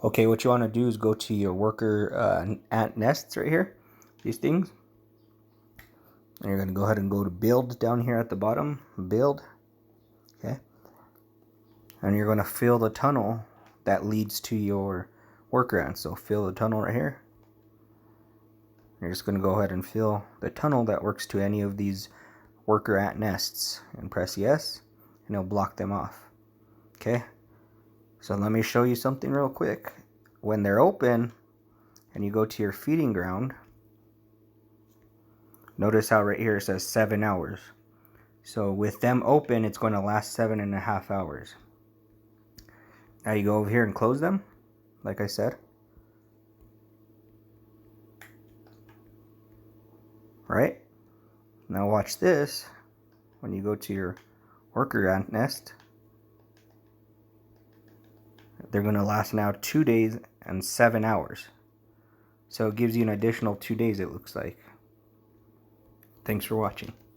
Okay, what you want to do is go to your worker ant nests right here, these things. And you're going to go ahead and go to build down here at the bottom, build, okay. And you're going to fill the tunnel that leads to your worker ant. So fill the tunnel right here. You're just going to go ahead and fill the tunnel that works to any of these worker ant nests and press yes, and it'll block them off. Okay, so let me show you something real quick. When they're open and you go to your feeding ground, notice how right here it says 7 hours. So with them open, it's going to last 7.5 hours. Now you go over here and close them, like I said. Right? Now watch this. When you go to your worker ant nest, they're going to last now 2 days and 7 hours. So it gives you an additional 2 days, it looks like. Thanks for watching.